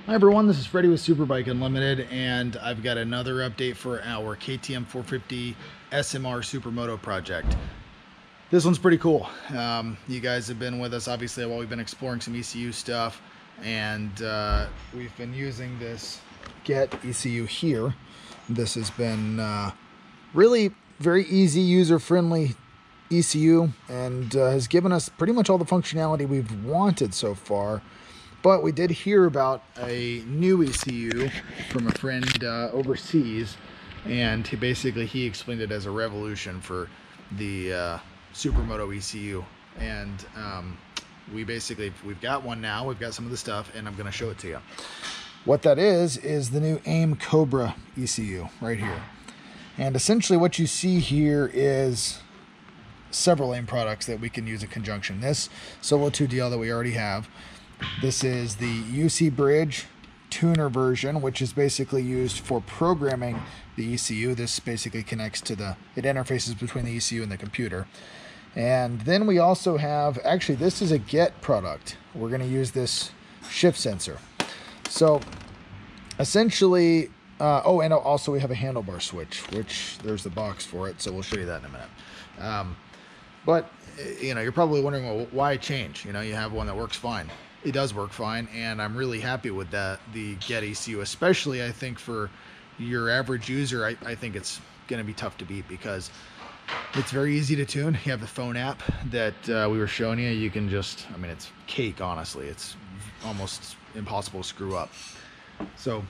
Hi everyone, this is Freddie with Superbike Unlimited, and I've got another update for our KTM 450 SMR Supermoto project. This one's pretty cool. You guys have been with us obviously while we've been exploring some ECU stuff, and we've been using this Get ECU here. This has been really very easy, user-friendly ECU, and has given us pretty much all the functionality we've wanted so far. But we did hear about a new ECU from a friend overseas, and he explained it as a revolution for the Supermoto ECU. And we've got one now. We've got some of the stuff, and I'm going to show it to you. What that is the new Aim Cobra ECU right here. And essentially what you see here is several Aim products that we can use in conjunction. This Solo 2DL that we already have. This is the UC Bridge tuner version, which is basically used for programming the ECU. This basically connects to it interfaces between the ECU and the computer. And then we also have, actually this is a Get product. We're going to use this shift sensor. So essentially, and also we have a handlebar switch, which there's the box for it. So we'll show you that in a minute. But you're probably wondering, well, why change? You have one that works fine. It does work fine, and I'm really happy with the Get ECU, especially I think for your average user. I think it's going to be tough to beat because it's very easy to tune. You have the phone app that we were showing you. You can just, it's cake, honestly. It's almost impossible to screw up. So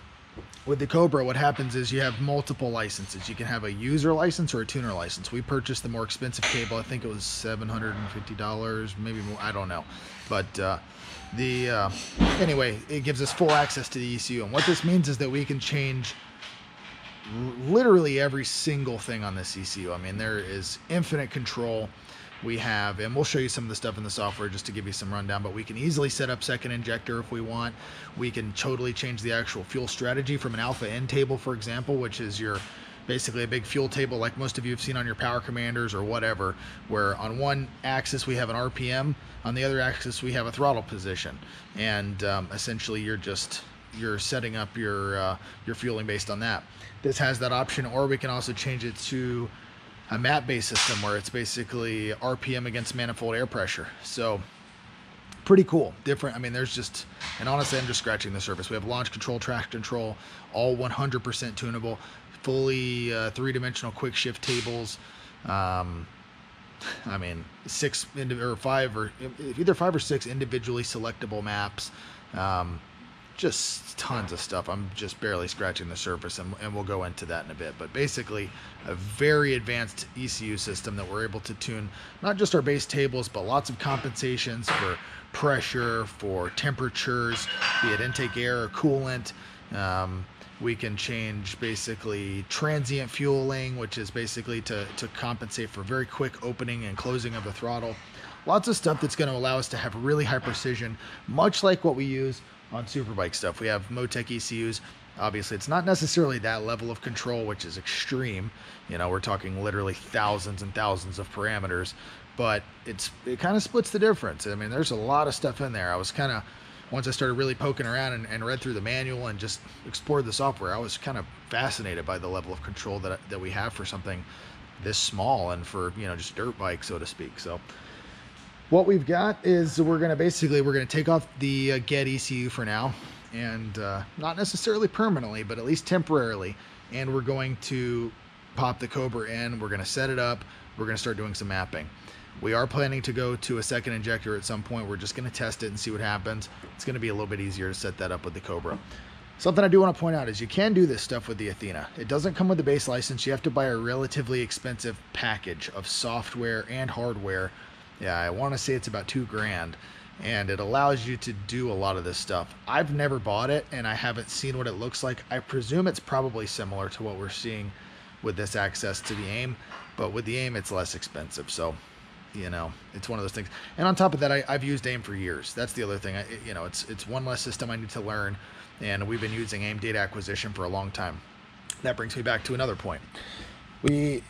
with the Cobra, what happens is you have multiple licenses. You can have a user license or a tuner license. We purchased the more expensive cable. I think it was $750, maybe more, I don't know. But anyway, it gives us full access to the ECU. And what this means is that we can change literally every single thing on this ECU. There is infinite control. We have, and we'll show you some of the stuff in the software just to give you some rundown, but we can easily set up second injector if we want. We can totally change the actual fuel strategy from an alpha end table, for example, which is basically a big fuel table like most of you have seen on your power commanders or whatever, where on one axis we have an RPM, on the other axis we have a throttle position, and essentially you're setting up your fueling based on that. This has that option, or we can also change it to a map-based system where it's basically RPM against manifold air pressure. So pretty cool, different. And honestly, I'm just scratching the surface. We have launch control, track control, all 100% tunable, fully three-dimensional quick shift tables. Either 5 or 6 individually selectable maps. Just tons of stuff. I'm just barely scratching the surface, and we'll go into that in a bit. But basically, a very advanced ECU system that we're able to tune not just our base tables, but lots of compensations for pressure, for temperatures, be it intake air or coolant. We can change basically transient fueling, which is basically to compensate for very quick opening and closing of the throttle. Lots of stuff that's going to allow us to have really high precision, much like what we use on Superbike stuff. We have Motec ECUs. Obviously, it's not necessarily that level of control, which is extreme. We're talking literally thousands and thousands of parameters, but it kind of splits the difference. There's a lot of stuff in there. Once I started really poking around and read through the manual and just explored the software, I was kind of fascinated by the level of control that we have for something this small and for, just dirt bike, so to speak. So what we've got is we're going to take off the Get ECU for now, and not necessarily permanently, but at least temporarily. And we're going to pop the Cobra in. We're going to set it up. We're going to start doing some mapping. We are planning to go to a second injector at some point. We're just going to test it and see what happens. It's going to be a little bit easier to set that up with the Cobra. Something I do want to point out is you can do this stuff with the Athena. It doesn't come with the base license. You have to buy a relatively expensive package of software and hardware. Yeah, I want to say it's about $2,000, and it allows you to do a lot of this stuff. I've never bought it, and I haven't seen what it looks like. I presume it's probably similar to what we're seeing with this access to the Aim, but with the Aim, it's less expensive. So, it's one of those things. And on top of that, I've used Aim for years. That's the other thing. It's one less system I need to learn, and we've been using Aim data acquisition for a long time. That brings me back to another point. We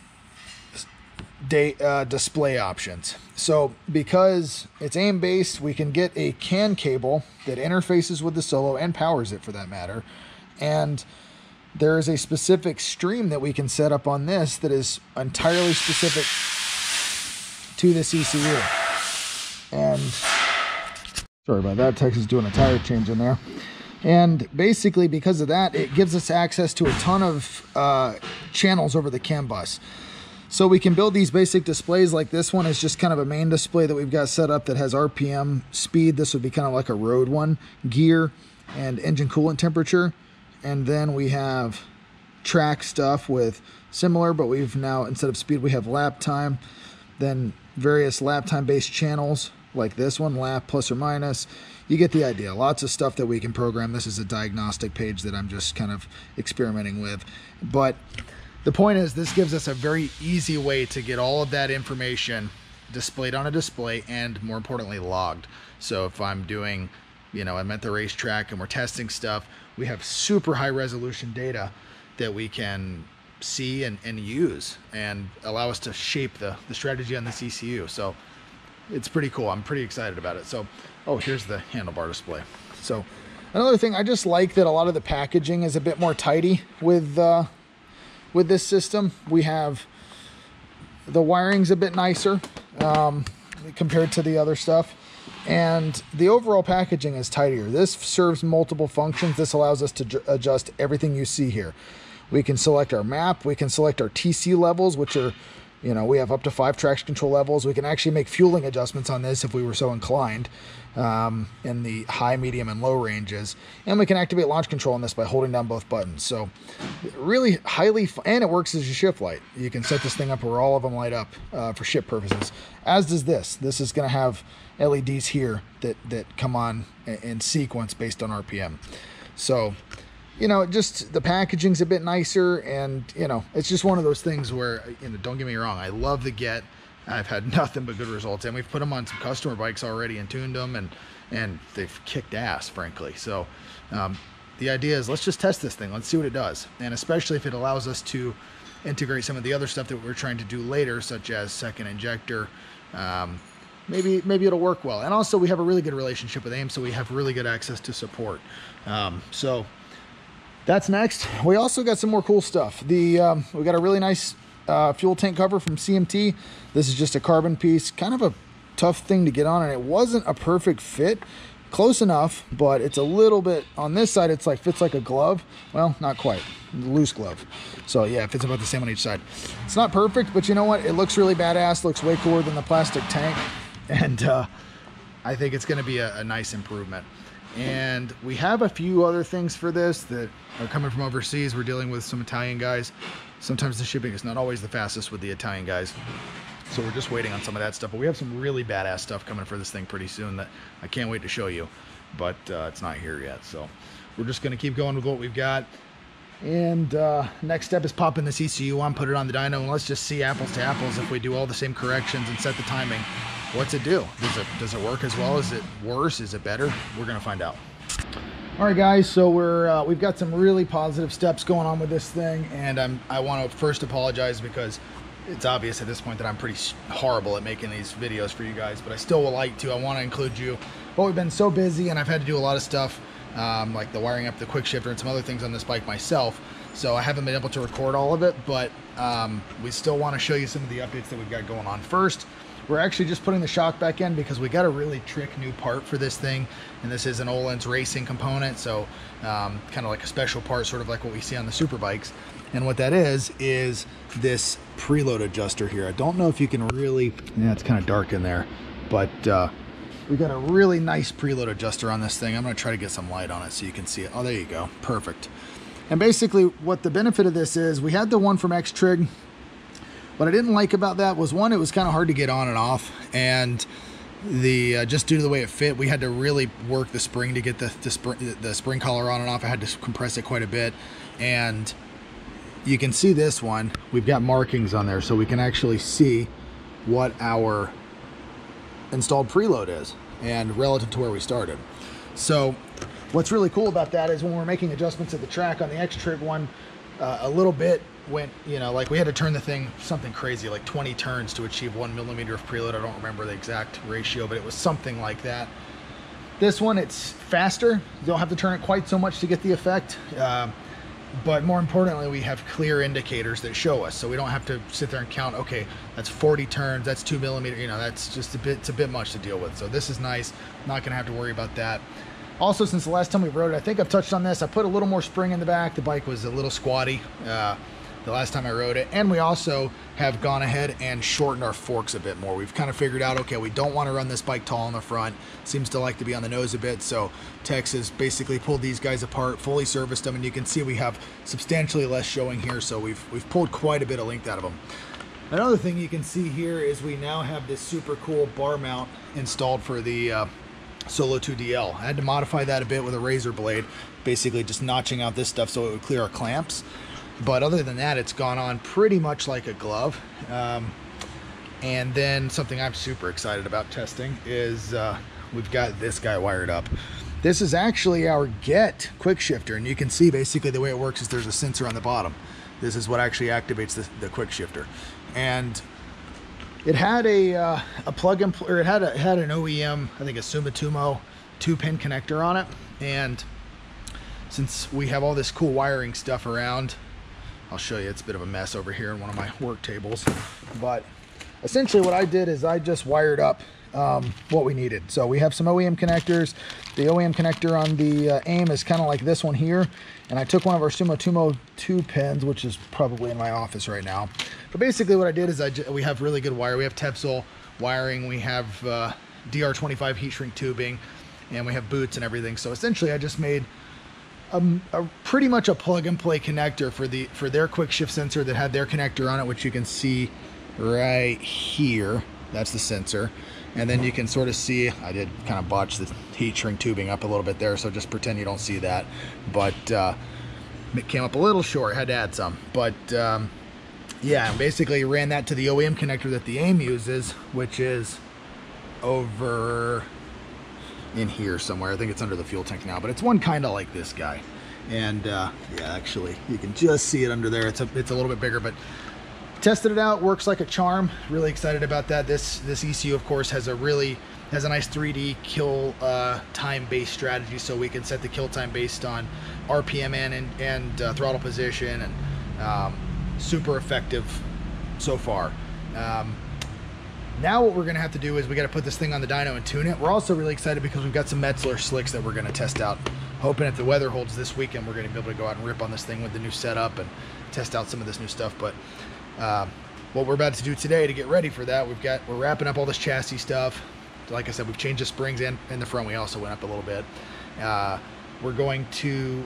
display options. So because it's aim based, we can get a CAN cable that interfaces with the Solo and powers it for that matter. And there is a specific stream that we can set up on this that is entirely specific to the ECU. And sorry about that, Tex is doing a tire change in there. And basically because of that, it gives us access to a ton of channels over the CAN bus. So we can build these basic displays. Like this one is just kind of a main display that we've got set up that has RPM, speed. This would be kind of like a road one, gear, and engine coolant temperature. And then we have track stuff with similar, but we've now, instead of speed, we have lap time. Then various lap time based channels like this one, lap plus or minus. You get the idea. Lots of stuff that we can program. This is a diagnostic page that I'm just kind of experimenting with. But the point is, this gives us a very easy way to get all of that information displayed on a display and, more importantly, logged. So if I'm doing, you know, I'm at the racetrack and we're testing stuff, we have super high resolution data that we can see and use and allow us to shape the strategy on this ECU. So it's pretty cool. I'm pretty excited about it. So, oh, here's the handlebar display. So another thing, I just like that a lot of the packaging is a bit more tidy with this system. We have the wiring's a bit nicer compared to the other stuff. And the overall packaging is tidier. This serves multiple functions. This allows us to adjust everything you see here. We can select our map. We can select our TC levels, which are, you know, we have up to 5 traction control levels. We can actually make fueling adjustments on this if we were so inclined in the high, medium, and low ranges. And we can activate launch control on this by holding down both buttons. So really highly, and it works as a shift light. You can set this thing up where all of them light up for shift purposes, as does this. This is going to have LEDs here that come on in sequence based on RPM. So, you know, just the packaging's a bit nicer, and, you know, it's just one of those things where, you know, don't get me wrong, I love the Get. I've had nothing but good results, and we've put them on some customer bikes already and tuned them, and they've kicked ass, frankly. So the idea is, let's just test this thing. Let's see what it does. And especially if it allows us to integrate some of the other stuff that we're trying to do later, such as second injector, maybe it'll work well. And also, we have a really good relationship with Aim, so we have really good access to support. So that's next. We also got some more cool stuff. We got a really nice fuel tank cover from CMT. This is just a carbon piece, kind of a tough thing to get on, and it wasn't a perfect fit. Close enough, but it's a little bit, on this side, it's like fits like a glove. Well, not quite, loose glove. So yeah, it fits about the same on each side. It's not perfect, but you know what? It looks really badass, looks way cooler than the plastic tank. And I think it's gonna be a nice improvement. And we have a few other things for this that are coming from overseas. We're dealing with some Italian guys. Sometimes the shipping is not always the fastest with the Italian guys. So we're just waiting on some of that stuff. But we have some really badass stuff coming for this thing pretty soon that I can't wait to show you. But it's not here yet. So we're just going to keep going with what we've got. And next step is popping this ECU on, put it on the dyno, and let's just see apples to apples. If we do all the same corrections and set the timing, what's it do? Does it work as well? Is it worse? Is it better? We're going to find out. All right, guys, so we've got some really positive steps going on with this thing, and I want to first apologize because it's obvious at this point that I'm pretty horrible at making these videos for you guys, but I still would like to. I want to include you. But we've been so busy, and I've had to do a lot of stuff, like the wiring up the Quickshifter and some other things on this bike myself, so I haven't been able to record all of it, but we still want to show you some of the updates that we've got going on. First, we're actually just putting the shock back in because we got a really trick new part for this thing, and this is an Öhlins racing component, so kind of like a special part, sort of like what we see on the super bikes. And what that is this preload adjuster here. I don't know if you can really, yeah, it's kind of dark in there, but we got a really nice preload adjuster on this thing. I'm going to try to get some light on it so you can see it. Oh, there you go. Perfect. And basically what the benefit of this is, we had the one from X-Trig. What I didn't like about that was, one, it was kind of hard to get on and off, and just due to the way it fit, we had to really work the spring to get the spring collar on and off. I had to compress it quite a bit, and you can see this one, we've got markings on there, so we can actually see what our installed preload is and relative to where we started. So what's really cool about that is when we're making adjustments at the track on the X-Trig one, a little bit went, you know, like we had to turn the thing something crazy, like 20 turns to achieve 1 millimeter of preload. I don't remember the exact ratio, but it was something like that. This one, it's faster. You don't have to turn it quite so much to get the effect. But more importantly, we have clear indicators that show us, so we don't have to sit there and count, okay, that's 40 turns, that's 2 millimeter, you know, that's just it's a bit much to deal with. So this is nice. Not gonna have to worry about that. Also, since the last time we rode it, I think I've touched on this, I put a little more spring in the back. The bike was a little squatty the last time I rode it. And we also have gone ahead and shortened our forks a bit more. We've kind of figured out, okay, we don't want to run this bike tall in the front. Seems to like to be on the nose a bit. So Tex has basically pulled these guys apart, fully serviced them, and you can see we have substantially less showing here. So we've pulled quite a bit of length out of them. Another thing you can see here is we now have this super cool bar mount installed for the Solo 2DL. I had to modify that a bit with a razor blade, basically just notching out this stuff so it would clear our clamps. But other than that, it's gone on pretty much like a glove. And then something I'm super excited about testing is we've got this guy wired up. This is actually our Get Quickshifter, and you can see basically the way it works is there's a sensor on the bottom. This is what actually activates the Quickshifter. And it had a plug-in, or it had an OEM, I think a Sumitomo 2-pin connector on it. And since we have all this cool wiring stuff around, I'll show you, it's a bit of a mess over here in one of my work tables. But essentially what I did is I just wired up what we needed. So we have some OEM connectors. The OEM connector on the Aim is kind of like this one here. And I took one of our Sumitomo 2 pins, which is probably in my office right now. But basically what I did is we have really good wire. We have Tepsil wiring. We have DR25 heat shrink tubing. And we have boots and everything. So essentially I just made pretty much a plug and play connector for their quick shift sensor that had their connector on it, which you can see right here. That's the sensor. And then you can sort of see, I did kind of botch the heat shrink tubing up a little bit there, so just pretend you don't see that. But it came up a little short, had to add some. But yeah, basically ran that to the OEM connector that the Aim uses, which is over in here somewhere. I think it's under the fuel tank now, but it's one kind of like this guy. And yeah, actually you can just see it under there. It's a little bit bigger, but tested it out, works like a charm. Really excited about that. This ECU of course has a nice 3D kill time based strategy, so we can set the kill time based on RPM and throttle position, and super effective so far. Now what we're gonna have to do is we gotta put this thing on the dyno and tune it. We're also really excited because we've got some Metzeler slicks that we're gonna test out. Hoping if the weather holds this weekend, we're gonna be able to go out and rip on this thing with the new setup and test out some of this new stuff. But what we're about to do today to get ready for that, we're wrapping up all this chassis stuff. Like I said, we've changed the springs in the front. We also went up a little bit. We're going to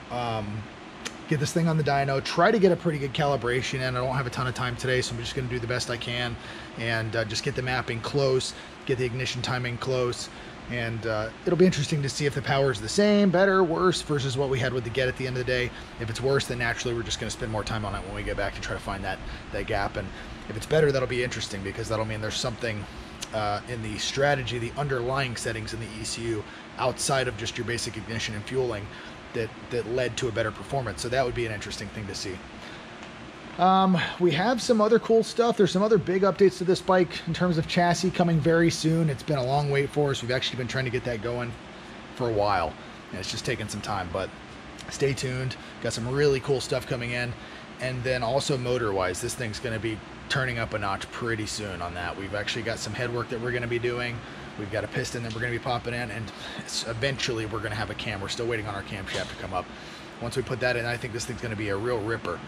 get this thing on the dyno, try to get a pretty good calibration in. I don't have a ton of time today, so I'm just gonna do the best I can and just get the mapping close, get the ignition timing close, and it'll be interesting to see if the power is the same, better, worse, versus what we had with the Get at the end of the day. If it's worse, then naturally we're just gonna spend more time on it when we get back and try to find that gap. And if it's better, that'll be interesting, because that'll mean there's something in the strategy, the underlying settings in the ECU outside of just your basic ignition and fueling that led to a better performance. So that would be an interesting thing to see. We have some other cool stuff. There's some other big updates to this bike in terms of chassis coming very soon. It's been a long wait for us. We've actually been trying to get that going for a while, and it's just taken some time, but stay tuned. Got some really cool stuff coming in. And then also motor wise, this thing's going to be turning up a notch pretty soon on that. We've actually got some head work that we're going to be doing. We've got a piston that we're going to be popping in, and eventually we're going to have a cam. We're still waiting on our camshaft to come up. Once we put that in, I think this thing's going to be a real ripper.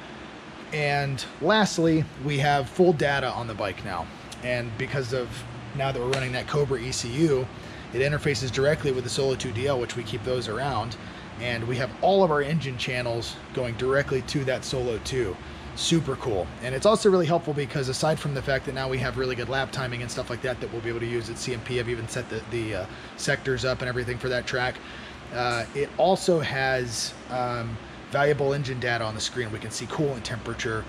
And lastly, we have full data on the bike now. And because of now that we're running that Cobra ECU, it interfaces directly with the Solo 2DL, which we keep those around. And we have all of our engine channels going directly to that Solo 2. Super cool. And it's also really helpful because aside from the fact that now we have really good lap timing and stuff like that that we'll be able to use at CMP, I've even set the sectors up and everything for that track. It also has valuable engine data on the screen. We can see coolant temperature.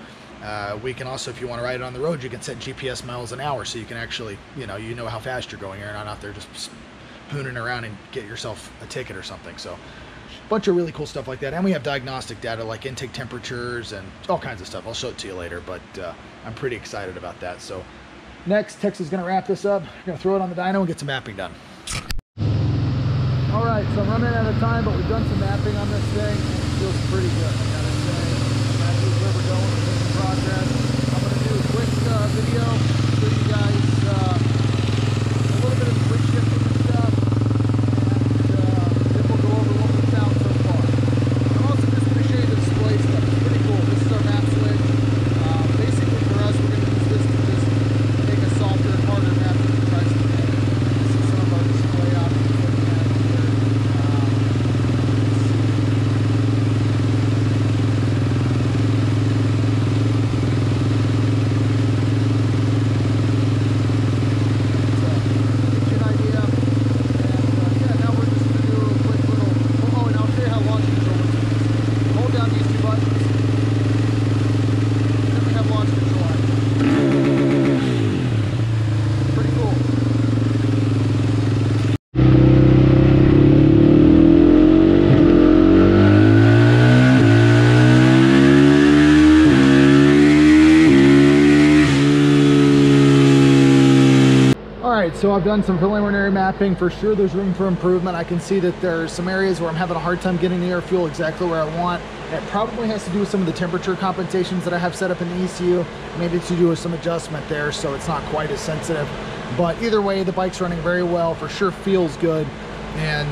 We can also, if you want to ride it on the road, you can set GPS miles an hour, so you can actually, you know how fast you're going. You're not out there just hooning around and get yourself a ticket or something. So a bunch of really cool stuff like that. And we have diagnostic data like intake temperatures and all kinds of stuff. I'll show it to you later, but I'm pretty excited about that. So next, Tex is going to wrap this up. We're going to throw it on the dyno and get some mapping done. All right, so I'm running out of time, but we've done some mapping on this thing, and it feels pretty good, I gotta say. Happy with where we're going with this progress. I'm gonna do a quick video, show you guys a little bit of the quick shifting and stuff, and then we'll go over what we found so far. I'm also just gonna show you the display stuff. It's pretty cool. This is our map switch. Basically for us, we're gonna use this to just make a softer and harder map than we try to make. This is some of our display options. So I've done some preliminary mapping. For sure there's room for improvement. I can see that there's some areas where I'm having a hard time getting the air fuel exactly where I want. It probably has to do with some of the temperature compensations that I have set up in the ECU. Maybe to do with some adjustment there, so it's not quite as sensitive. But either way, the bike's running very well. For sure feels good. And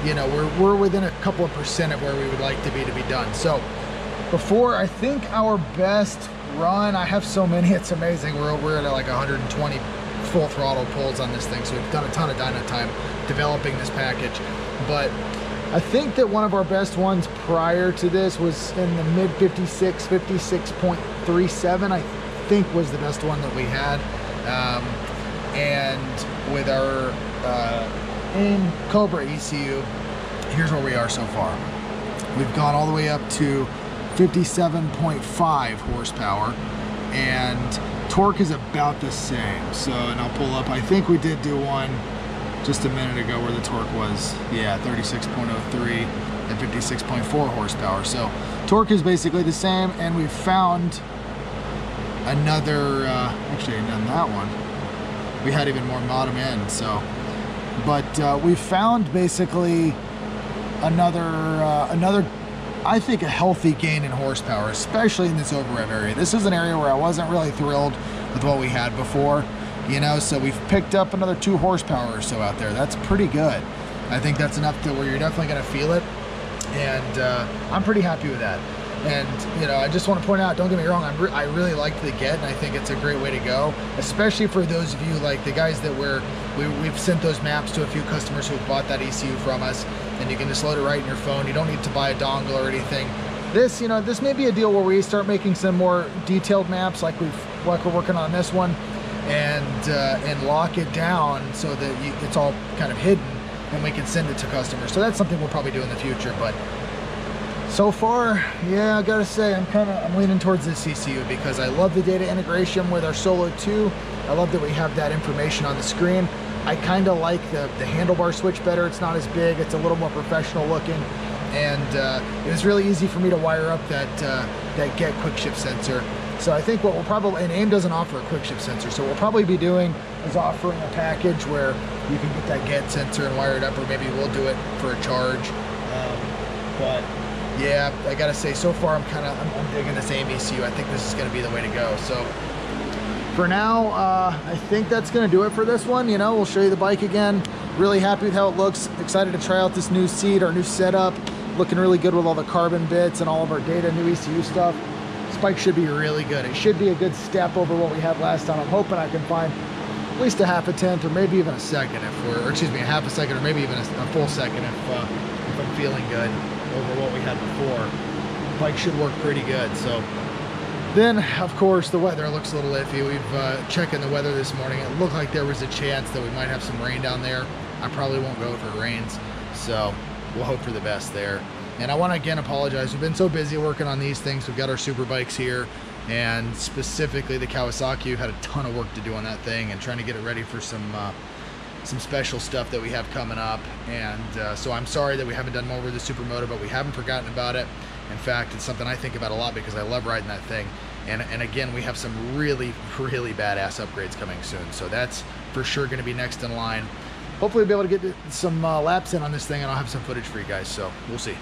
you know, we're within a couple of percent of where we would like to be done. So before, I think our best run, I have so many, it's amazing. We're at like 120 full throttle pulls on this thing, so we've done a ton of dyno time developing this package. But I think that one of our best ones prior to this was in the mid 56, 56.37, I think was the best one that we had. And with our Aim Cobra ECU, here's where we are so far. We've gone all the way up to 57.5 horsepower, and torque is about the same. So, and I'll pull up, I think we did do one just a minute ago where the torque was, yeah, 36.03 and 56.4 horsepower. So torque is basically the same, and we found another, actually on that one, we had even more bottom end. So, but we found basically another I think a healthy gain in horsepower, especially in this over-rev area. This is an area where I wasn't really thrilled with what we had before, you know, so we've picked up another 2 horsepower or so out there. That's pretty good. I think that's enough to where you're definitely going to feel it, and I'm pretty happy with that. And, you know, I just want to point out, don't get me wrong, I really like the Get, and I think it's a great way to go, especially for those of you, like the guys that we've sent those maps to a few customers who bought that ECU from us, and you can just load it right in your phone. You don't need to buy a dongle or anything. This, you know, this may be a deal where we start making some more detailed maps like we're working on this one, and lock it down so that it's all kind of hidden, and we can send it to customers. So that's something we'll probably do in the future. But so far, yeah, I gotta say, I'm leaning towards this ECU because I love the data integration with our Solo 2. I love that we have that information on the screen. I kind of like the handlebar switch better. It's not as big. It's a little more professional looking, and it was really easy for me to wire up that Get quick shift sensor. So I think what we'll probably, and AIM doesn't offer a quick shift sensor, so what we'll probably be doing is offering a package where you can get that Get sensor and wire it up, or maybe we'll do it for a charge. But yeah, I gotta say, so far I'm digging this AIM ECU. I think this is gonna be the way to go. So for now, I think that's gonna do it for this one. You know, we'll show you the bike again. Really happy with how it looks. Excited to try out this new seat, our new setup. Looking really good with all the carbon bits and all of our data, new ECU stuff. This bike should be really good. It should be a good step over what we had last time. I'm hoping I can find at least a half a tenth, or maybe even a second or excuse me, a half a second, or maybe even a full second if I'm feeling good over what we had before. The bike should work pretty good. So then, of course, the weather looks a little iffy. We've checking the weather this morning. It looked like there was a chance that we might have some rain down there. I probably won't go if it rains, so we'll hope for the best there. And I want to again apologize. We've been so busy working on these things. We've got our super bikes here, and specifically the Kawasaki. We've had a ton of work to do on that thing and trying to get it ready for some some special stuff that we have coming up. And so I'm sorry that we haven't done more with the Supermoto, but we haven't forgotten about it. In fact, it's something I think about a lot because I love riding that thing. And again, we have some really, really badass upgrades coming soon. So that's for sure going to be next in line. Hopefully we'll be able to get some laps in on this thing, and I'll have some footage for you guys. So we'll see.